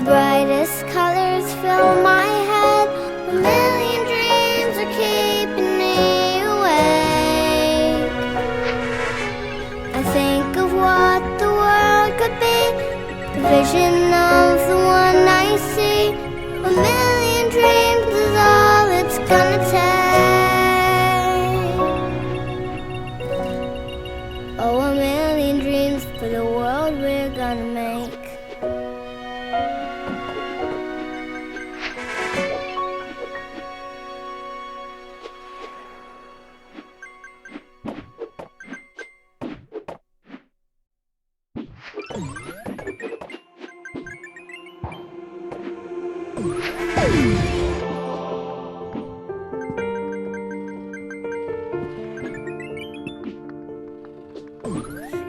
brightest colors fill my head. A million dreams are keeping me awake. I think of what the world could be, the vision of the one I see. A million dreams is all it's gonna take. Oh, a million dreams for the world we're gonna make.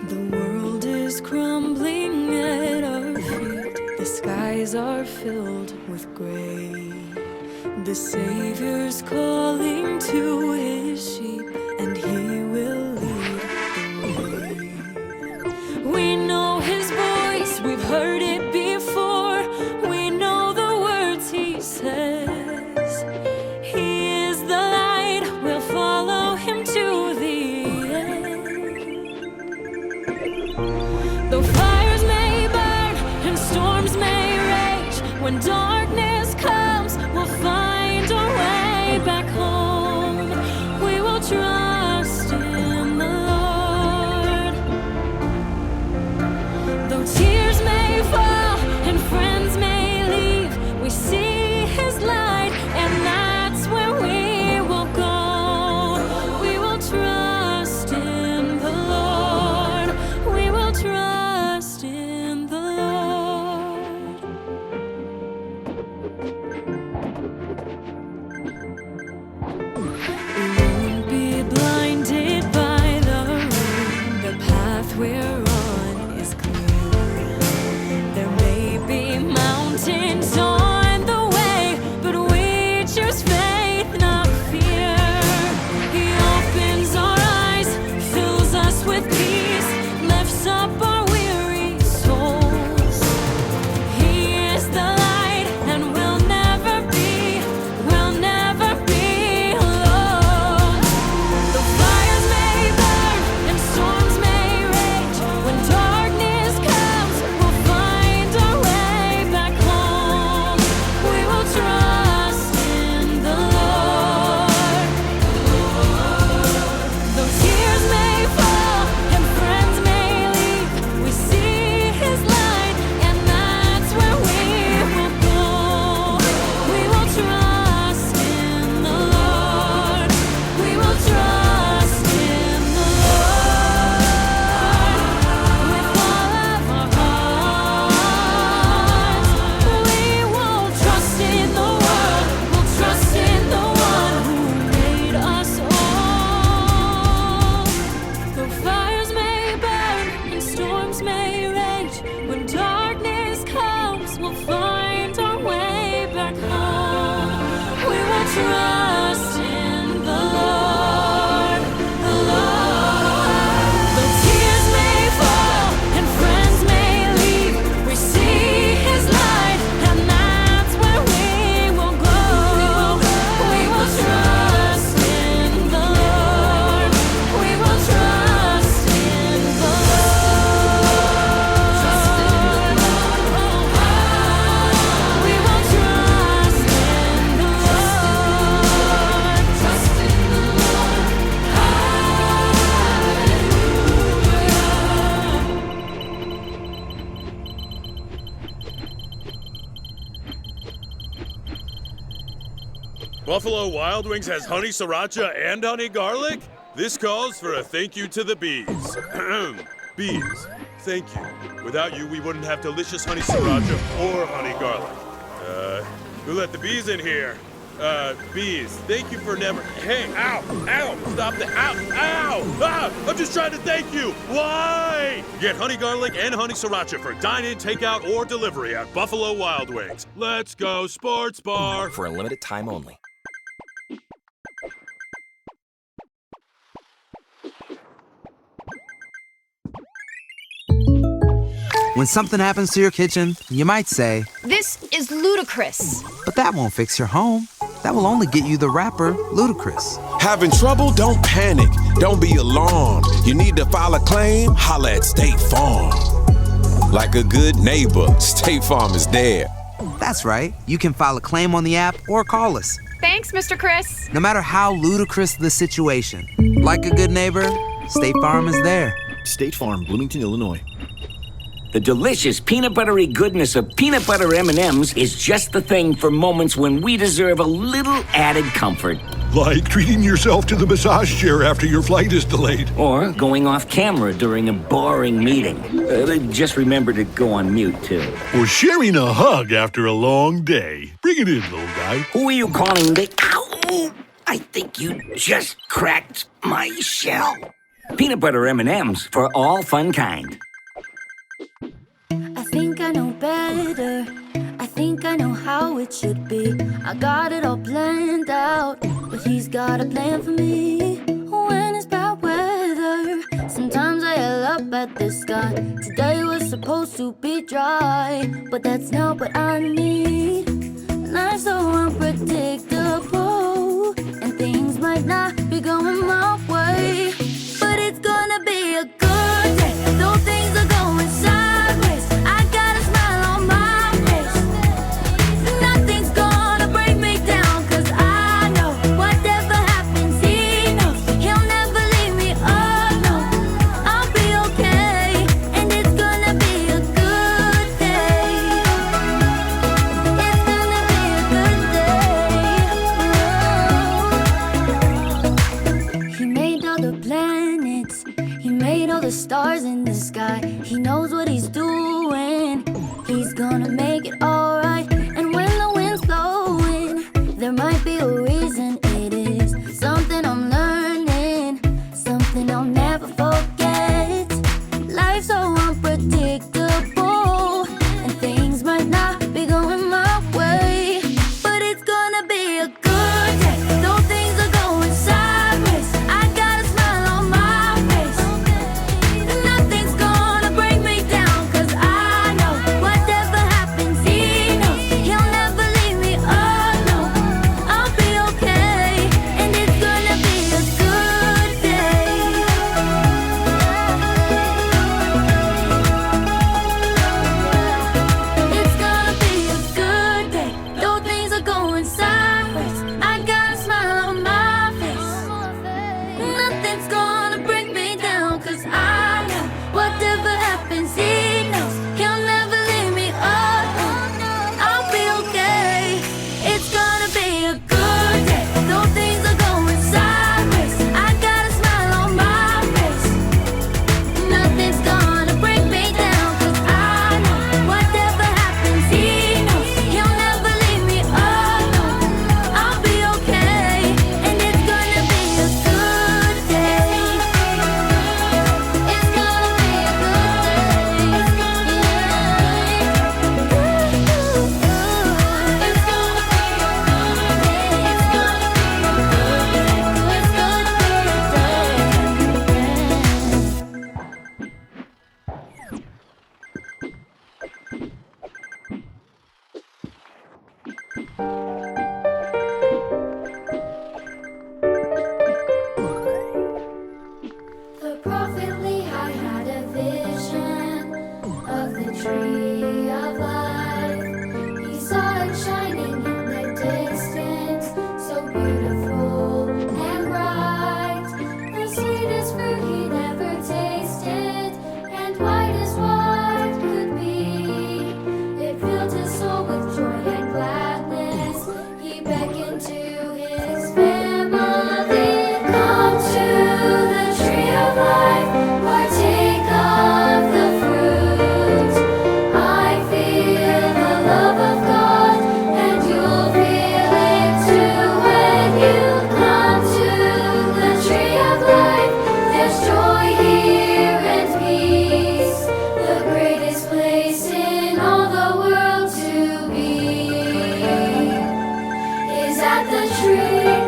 The world is crumbling at our feet. The skies are filled with gray. The Savior's calling to his sheep, and he will lead the way. We know his voice, we've heard it before. We know the words he says. He is the light, we'll follow him to the end. Though fires may burn and storms may rage, when darkness comes, we'll find our way back home. We will trust in the Lord. Though tears may fall and friends may leave, we see his light, and that's where we will go. We will trust in the Lord. We will trust in the Lord. We won't be blinded by the rain. The path we're on is clear. There may be mountains on the way, but we choose faith, not fear. He opens our eyes, fills us with peace, lifts up our weary souls. He is the light, and we'll never be alone. The fires may burn and storms may rage, when darkness comes, we'll find our way back home. We will trust in the Lord. Though tears may fall and friends may leave, we see his light, and that's where we will go. We will trust in the Lord. We will trust in the Lord with all of our hearts. We won't trust in the world, we'll trust in the one who made us all. Though fires may burn and storms may rage, when darkness comes, we'll find our way back home. We will trust in the Lord, the Lord. Though tears may fall and friends may leave, we see his light, and that's where we will go. We will trust in the Lord. We will trust in the Lord. Trust in the Lord. We will trust in the Lord. Trust in the Lord. Buffalo Wild Wings has honey sriracha and honey garlic? This calls for a thank you to the bees. Bees, thank you. Without you, we wouldn't have delicious honey sriracha or honey garlic. Who let the bees in here? Bees, thank you for never... Hey, ow, ow, stop the... Ow, ow, ah, I'm just trying to thank you. Why? Get honey garlic and honey sriracha for dine-in, takeout, or delivery at Buffalo Wild Wings. Let's go sports bar. For a limited time only. When something happens to your kitchen, you might say, This is ludicrous. But that won't fix your home. That will only get you the rapper, Ludacris. Having trouble? Don't panic. Don't be alarmed. You need to file a claim? Holla at State Farm. Like a good neighbor, State Farm is there. That's right. You can file a claim on the app or call us. Thanks, Mr. Chris. No matter how ludicrous the situation, like a good neighbor, State Farm is there. State Farm, Bloomington, Illinois. The delicious peanut buttery goodness of peanut butter M&Ms is just the thing for moments when we deserve a little added comfort. Like treating yourself to the massage chair after your flight is delayed. Or going off camera during a boring meeting. Just remember to go on mute, too. Or sharing a hug after a long day. Bring it in, little guy. Who are you calling the... Ow! I think you just cracked my shell. Peanut butter M&Ms for all fun kind. I think I know better. I think I know how it should be. I got it all planned out, but he's got a plan for me. When it's bad weather, sometimes I yell up at the sky. Today was supposed to be dry, but that's not what I need. Life's so unpredictable, and things might not be going my way, but it's gonna be a good day. Though things are going sideways, I got a smile on my face. Nothing's gonna break me down, 'cause I know whatever happens, he knows he'll never leave me alone. I'll be okay, and it's gonna be a good day. It's gonna be a good day. He made all the planets, he made all the stars in the sky. He knows what he's doing, he's gonna make it alright. And when the wind's blowing, there might be a reason it is. Something I'm learning, something I'll never forget. Life's so unpredictable, and things might not be going my way, but it's gonna be a good day. Though things are going sideways, I got a smile on my face. Nothing's gonna break me down, 'cause I know whatever happens, he knows he'll never leave me alone. I'll be okay, and it's gonna be a good day. It's gonna be a good day. Though things are going sideways, I got a smile on my face. Nothing's gonna break me down, 'cause I know whatever happens, he knows he'll never leave me alone. I'll be okay. It's gonna be a good day. Though things are going sideways, I got a smile on my face. Nothing's gonna break me down, 'cause I know whatever happens, he knows he'll never leave me alone. I'll be okay, and it's gonna be a good day. It's gonna be a good day. It's gonna be a good day. It's gonna be a The prophet Lehi had a vision of the tree of life. He saw it shining in the distance, so beautiful and bright. The sweetest fruit he'd ever tasted, and white as white could be. It filled his soul with joy and gladness. He beckoned to his family. Come to the tree of life, partake of the fruit. I feel the love of God, and you'll feel it too when you come to the tree of life. There's joy here and peace, the greatest place in all the world to be is at the tree.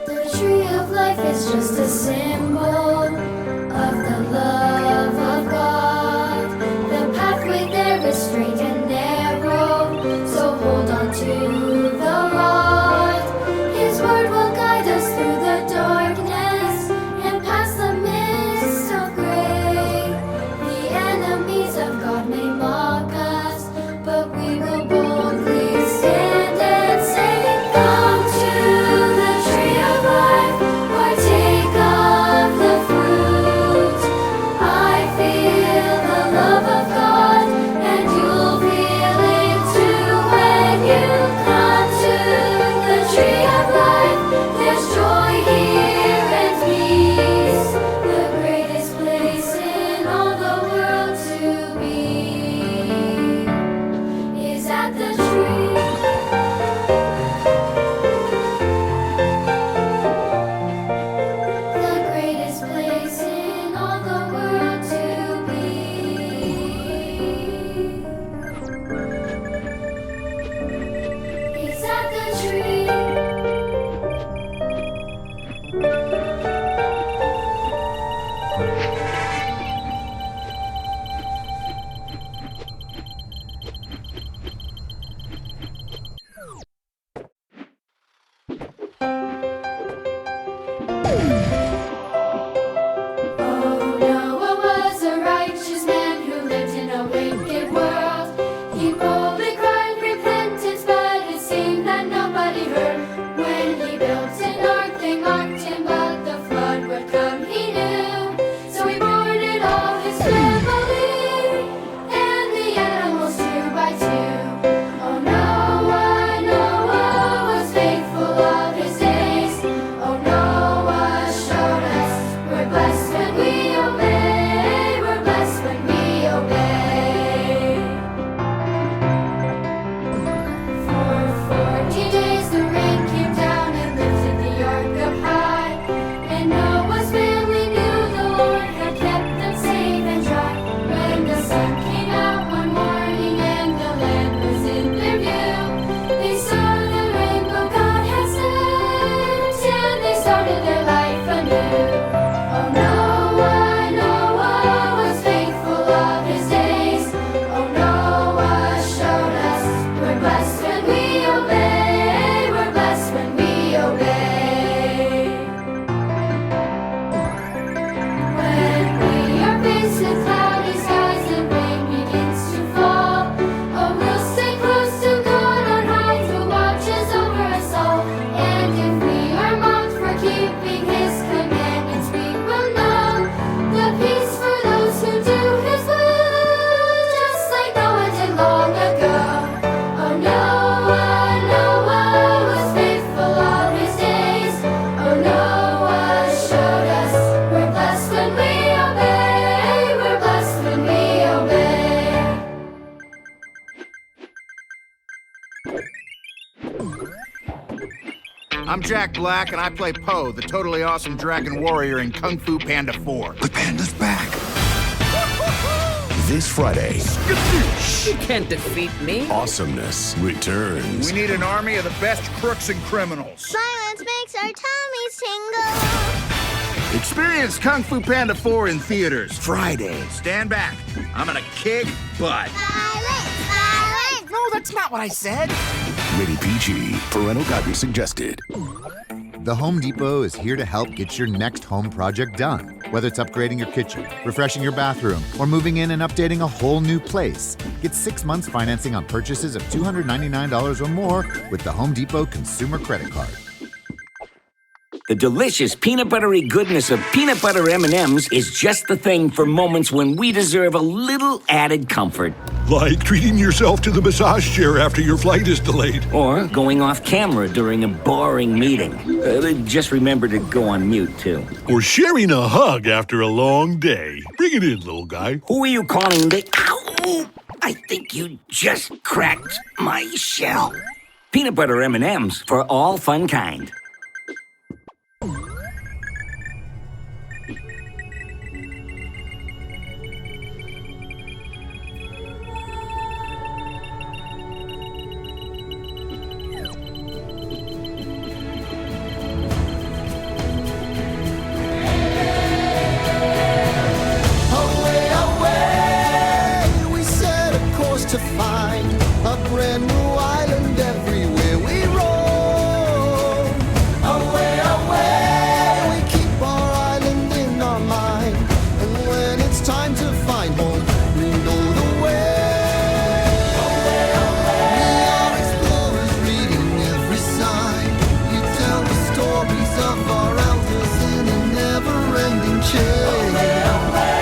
The tree of life is just a symbol of the love built an ark, they mocked him, but the flood would come, he knew. So he boarded all his family, and the animals 2 by 2. Oh, Noah, Noah was faithful all his days. Oh, Noah showed us we're blessed when we obey. We're blessed when we obey. For 40 days the rain came down and lifted the ark up high. And Noah's family knew the Lord had kept them safe and dry. When the sun came out one morning and the land was in their view, they saw the rainbow God had sent, and they started their life anew. Oh, Noah, Noah was faithful all his days. Oh, Noah showed us we're blessed when we obey. We're blessed when we obey. When we are faced with cloudy skies and rain begins to fall, oh, we'll stay close to God on high, who watches over us all. And if we are mocked for keeping His commandments, we will know the peace for those who do His will, just like Noah did long ago. Oh, Noah, Noah was faithful all his days. Oh, Noah showed us we're blessed when we obey. We're blessed when we obey. I'm Jack Black, and I play Poe, the totally awesome dragon warrior in Kung Fu Panda 4. The panda's back. This Friday, You can't defeat me. awesomeness returns. We need an army of the best crooks and criminals. Silence makes our tummies tingle. Experience Kung Fu Panda 4 in theaters Friday. Stand back. I'm gonna kick butt. Silence, silence. No, that's not what I said. Rated PG. Parental guidance suggested. The Home Depot is here to help get your next home project done. Whether it's upgrading your kitchen, refreshing your bathroom, or moving in and updating a whole new place. Get 6 months financing on purchases of $299 or more with the Home Depot Consumer Credit Card. The delicious peanut buttery goodness of peanut butter M&Ms is just the thing for moments when we deserve a little added comfort. Like treating yourself to the massage chair after your flight is delayed. Or going off camera during a boring meeting. Just remember to go on mute, too. Or sharing a hug after a long day. Bring it in, little guy. Who are you calling the... Ow! I think you just cracked my shell. Peanut butter M&Ms for all fun kind. To find a brand new island everywhere we roam. Away, away, we keep our island in our mind. And when it's time to find home, we know the way. Away, away, we are explorers reading every sign. You tell the stories of our elders in a never-ending chain. Away, away.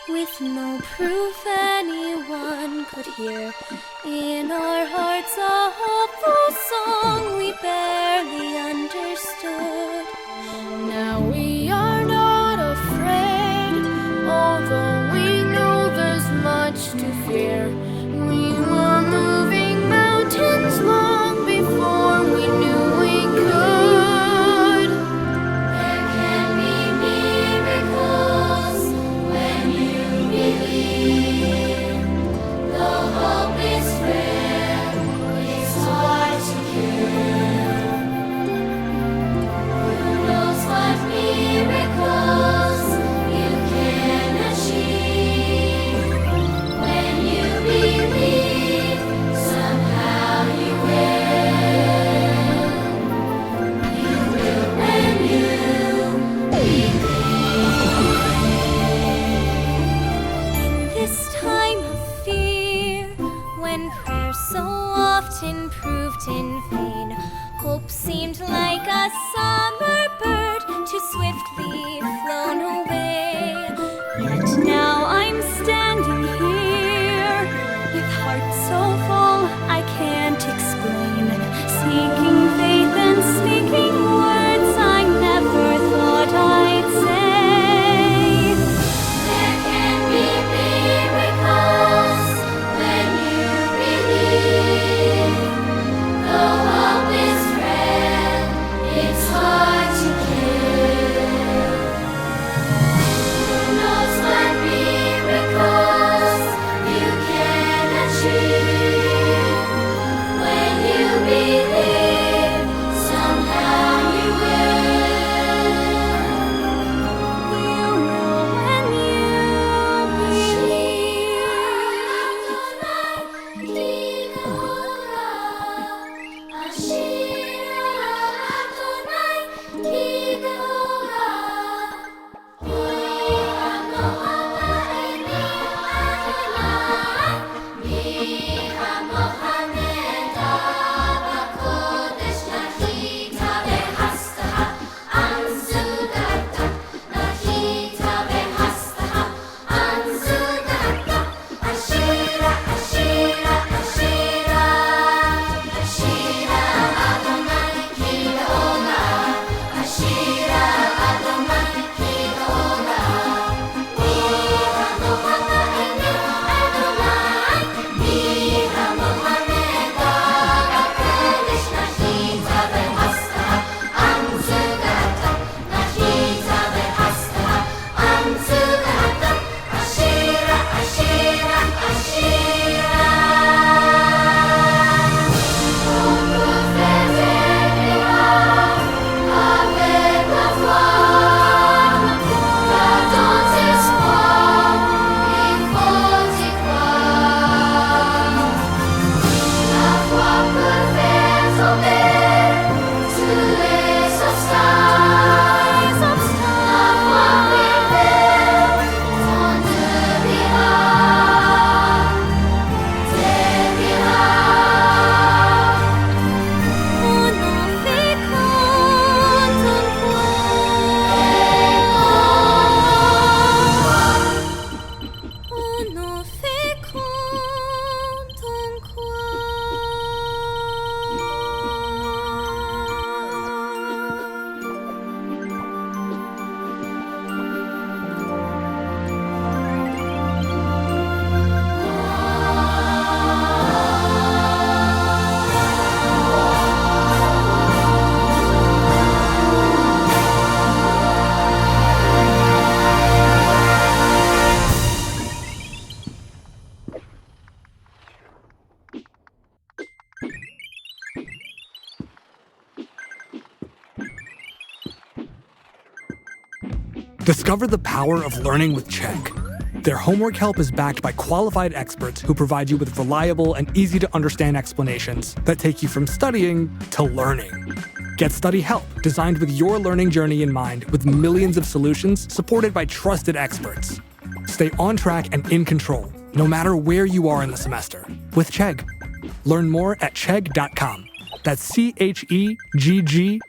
with no proof anyone could hear. In our hearts a hopeful song we barely understood. Now we are not afraid, although we know there's much to fear. We were moving mountains long before we knew we could. There can be miracles when you believe. Though hope is frail, it's hard to cure. Who knows what miracles you can achieve? When you believe, somehow you will. You will when you believe. In this time of fear, when prayer so often proved in vain, hope seemed like a summer bird too swiftly flown away. Yet now I'm standing here with heart so full I can't explain, seeking faith and speaking words I never thought I'd say. There can be miracles when you believe. Though hope is frail, it's hard to kill. Who knows what miracles you can achieve? When you believe, somehow you will. You know when you believe. Discover the power of learning with Chegg. Their homework help is backed by qualified experts who provide you with reliable and easy-to-understand explanations that take you from studying to learning. Get study help designed with your learning journey in mind, with millions of solutions supported by trusted experts. Stay on track and in control, no matter where you are in the semester, with Chegg. Learn more at chegg.com. That's CHEGG.com.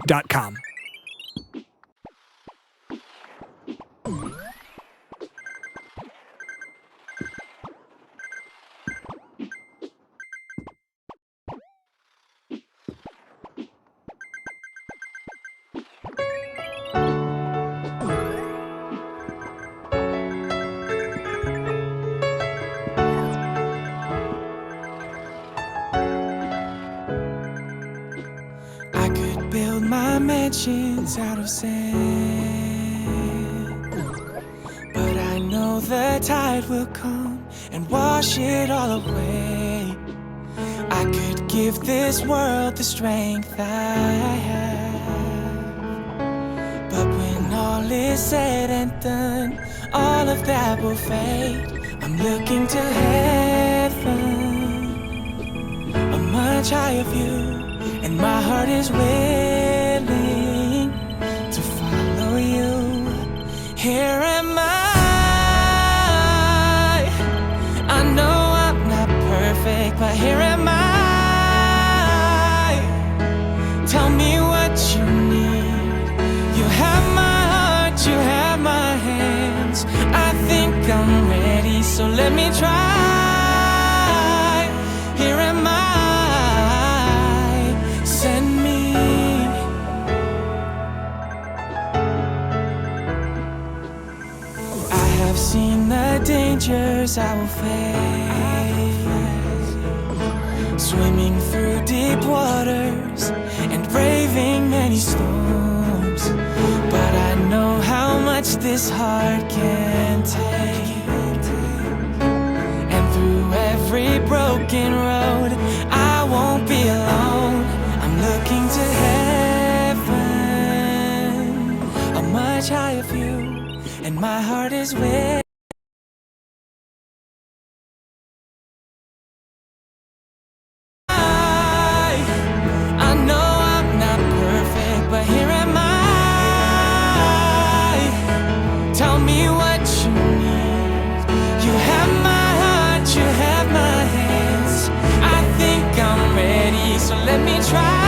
my mansion's out of sand, but I know the tide will come and wash it all away. I could give this world the strength I have, but when all is said and done, all of that will fade. I'm looking to heaven, a much higher view, and my heart is willing to follow you. Here am I know I'm not perfect, but here am I. Tell me what you need. You have my heart, you have my hands. I think I'm ready, so let me try. Here am I, send me. I have seen the dangers I will face, swimming through deep waters and braving many storms. But I know how much this heart can take, and through every broken road I won't be alone. I'm looking to heaven, a much higher view, and my heart is with. I know I'm not perfect, but here am I. Tell me what you need. You have my heart, you have my hands. I think I'm ready, so let me try.